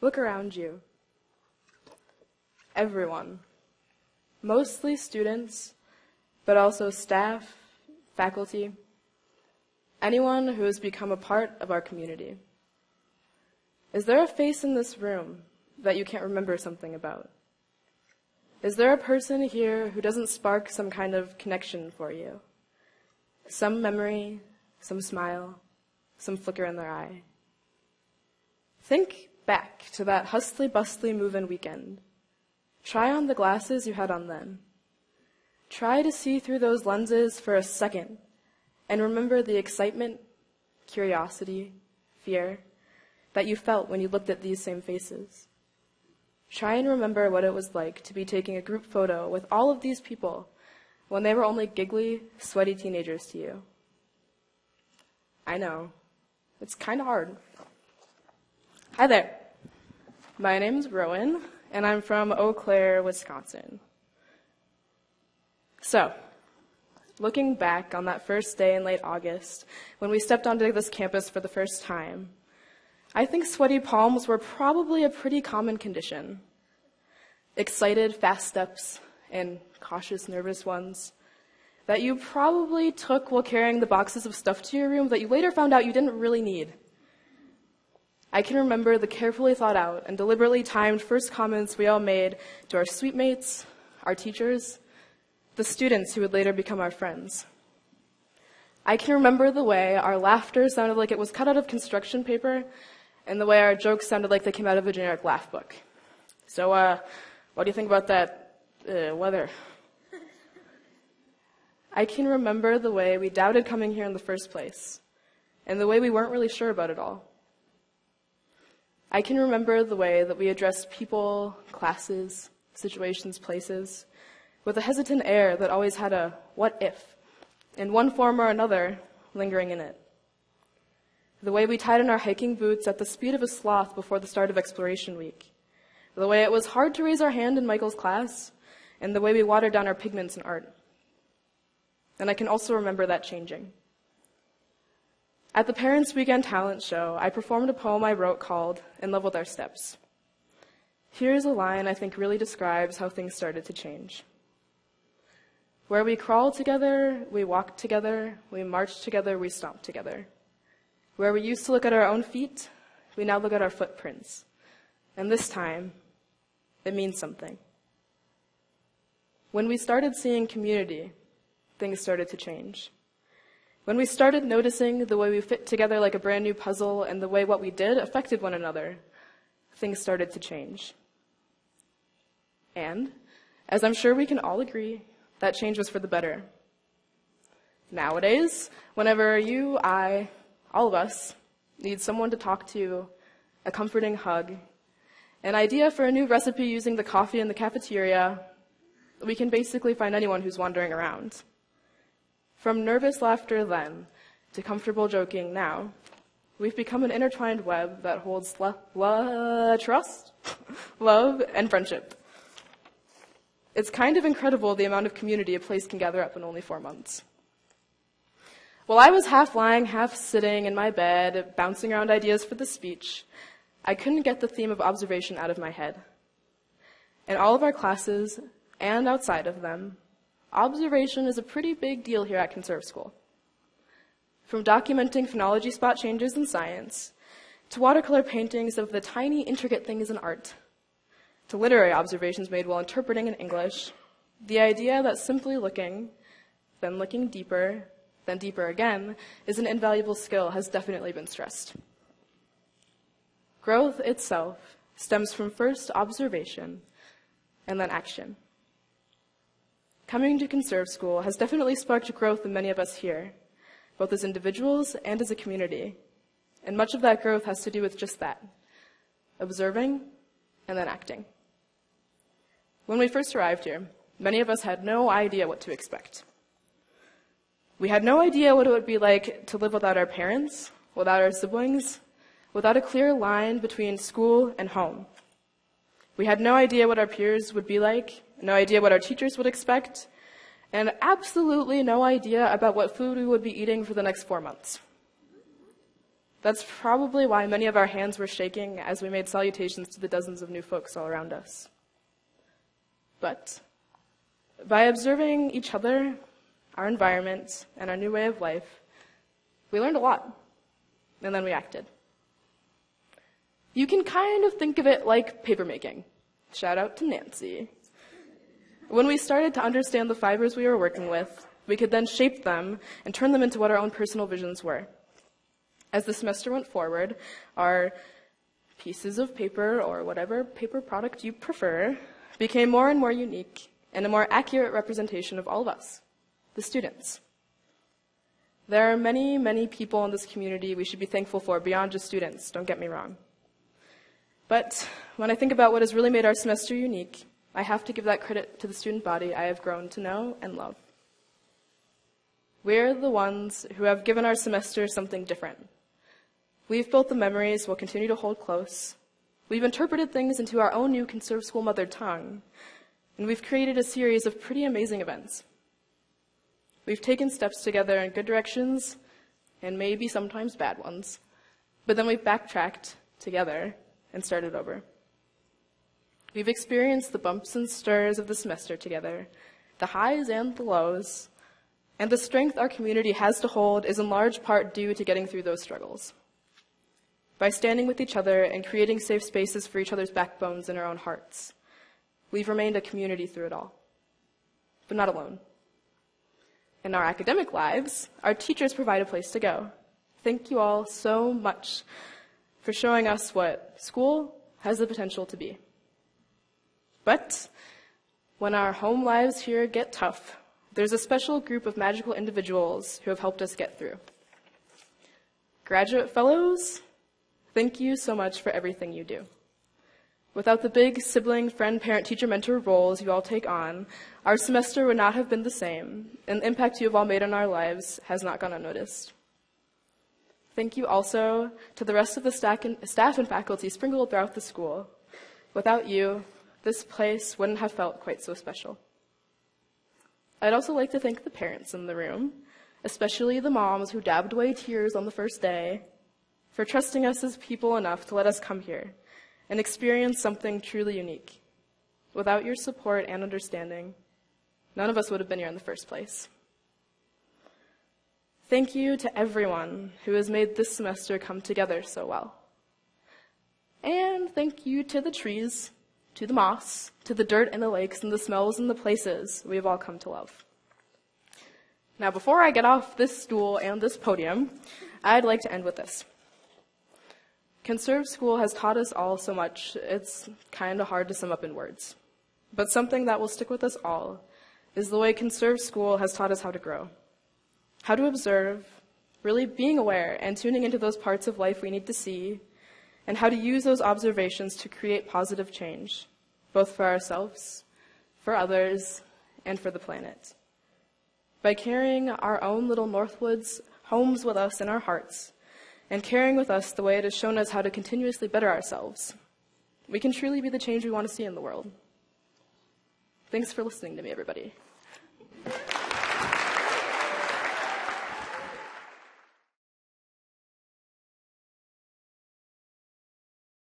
Look around you. Everyone, mostly students, but also staff, faculty, anyone who has become a part of our community. Is there a face in this room that you can't remember something about? Is there a person here who doesn't spark some kind of connection for you? Some memory, some smile, some flicker in their eye. Think back to that hustly-bustly move-in weekend. Try on the glasses you had on then. Try to see through those lenses for a second and remember the excitement, curiosity, fear that you felt when you looked at these same faces. Try and remember what it was like to be taking a group photo with all of these people when they were only giggly, sweaty teenagers to you. I know, it's kind of hard. Hi there. My name's Rowen, and I'm from Eau Claire, Wisconsin. So, looking back on that first day in late August, when we stepped onto this campus for the first time, I think sweaty palms were probably a pretty common condition. Excited, fast steps, and cautious, nervous ones that you probably took while carrying the boxes of stuff to your room that you later found out you didn't really need. I can remember the carefully thought out and deliberately timed first comments we all made to our suite mates, our teachers, the students who would later become our friends. I can remember the way our laughter sounded like it was cut out of construction paper and the way our jokes sounded like they came out of a generic laugh book. So, what do you think about that weather? I can remember the way we doubted coming here in the first place and the way we weren't really sure about it all. I can remember the way that we addressed people, classes, situations, places, with a hesitant air that always had a what if, in one form or another, lingering in it. The way we tied in our hiking boots at the speed of a sloth before the start of exploration week. The way it was hard to raise our hand in Michael's class, and the way we watered down our pigments in art. And I can also remember that changing. At the Parents' Weekend Talent Show, I performed a poem I wrote called In Love with Our Steps. Here's a line I think really describes how things started to change. Where we crawled together, we walked together, we marched together, we stomped together. Where we used to look at our own feet, we now look at our footprints. And this time, it means something. When we started seeing community, things started to change. When we started noticing the way we fit together like a brand new puzzle and the way what we did affected one another, things started to change. And, as I'm sure we can all agree, that change was for the better. Nowadays, whenever you, I, all of us, need someone to talk to, a comforting hug, an idea for a new recipe using the coffee in the cafeteria, we can basically find anyone who's wandering around. From nervous laughter then to comfortable joking now, we've become an intertwined web that holds trust, love, and friendship. It's kind of incredible the amount of community a place can gather up in only 4 months. While I was half lying, half sitting in my bed, bouncing around ideas for the speech, I couldn't get the theme of observation out of my head. In all of our classes, and outside of them, observation is a pretty big deal here at Conserve School. From documenting phonology spot changes in science, to watercolor paintings of the tiny, intricate things in art, to literary observations made while interpreting in English, the idea that simply looking, then looking deeper, then deeper again, is an invaluable skill has definitely been stressed. Growth itself stems from first observation and then action. Coming to Conserve School has definitely sparked growth in many of us here, both as individuals and as a community. And much of that growth has to do with just that, observing and then acting. When we first arrived here, many of us had no idea what to expect. We had no idea what it would be like to live without our parents, without our siblings, without a clear line between school and home. We had no idea what our peers would be like, no idea what our teachers would expect, and absolutely no idea about what food we would be eating for the next 4 months. That's probably why many of our hands were shaking as we made salutations to the dozens of new folks all around us. But by observing each other, our environment, and our new way of life, we learned a lot, and then we acted. You can kind of think of it like papermaking. Shout out to Nancy. When we started to understand the fibers we were working with, we could then shape them and turn them into what our own personal visions were. As the semester went forward, our pieces of paper, or whatever paper product you prefer, became more and more unique and a more accurate representation of all of us, the students. There are many, many people in this community we should be thankful for beyond just students, don't get me wrong. But when I think about what has really made our semester unique, I have to give that credit to the student body I have grown to know and love. We're the ones who have given our semester something different. We've built the memories we'll continue to hold close. We've interpreted things into our own new Conserve School mother tongue. And we've created a series of pretty amazing events. We've taken steps together in good directions, and maybe sometimes bad ones. But then we've backtracked together and started over. We've experienced the bumps and stirs of the semester together, the highs and the lows, and the strength our community has to hold is in large part due to getting through those struggles. By standing with each other and creating safe spaces for each other's backbones in our own hearts, we've remained a community through it all, but not alone. In our academic lives, our teachers provide a place to go. Thank you all so much for showing us what school has the potential to be. But when our home lives here get tough, there's a special group of magical individuals who have helped us get through. Graduate fellows, thank you so much for everything you do. Without the big sibling, friend, parent, teacher, mentor roles you all take on, our semester would not have been the same, and the impact you have all made on our lives has not gone unnoticed. Thank you also to the rest of the staff and faculty sprinkled throughout the school. Without you, this place wouldn't have felt quite so special. I'd also like to thank the parents in the room, especially the moms who dabbed away tears on the first day, for trusting us as people enough to let us come here and experience something truly unique. Without your support and understanding, none of us would have been here in the first place. Thank you to everyone who has made this semester come together so well. And thank you to the trees, to the moss, to the dirt and the lakes and the smells and the places we have all come to love. Now, before I get off this stool and this podium, I'd like to end with this. Conserve School has taught us all so much, it's kind of hard to sum up in words. But something that will stick with us all is the way Conserve School has taught us how to grow. How to observe, really being aware and tuning into those parts of life we need to see, and how to use those observations to create positive change, both for ourselves, for others, and for the planet. By carrying our own little Northwoods homes with us in our hearts, and carrying with us the way it has shown us how to continuously better ourselves, we can truly be the change we want to see in the world. Thanks for listening to me, everybody.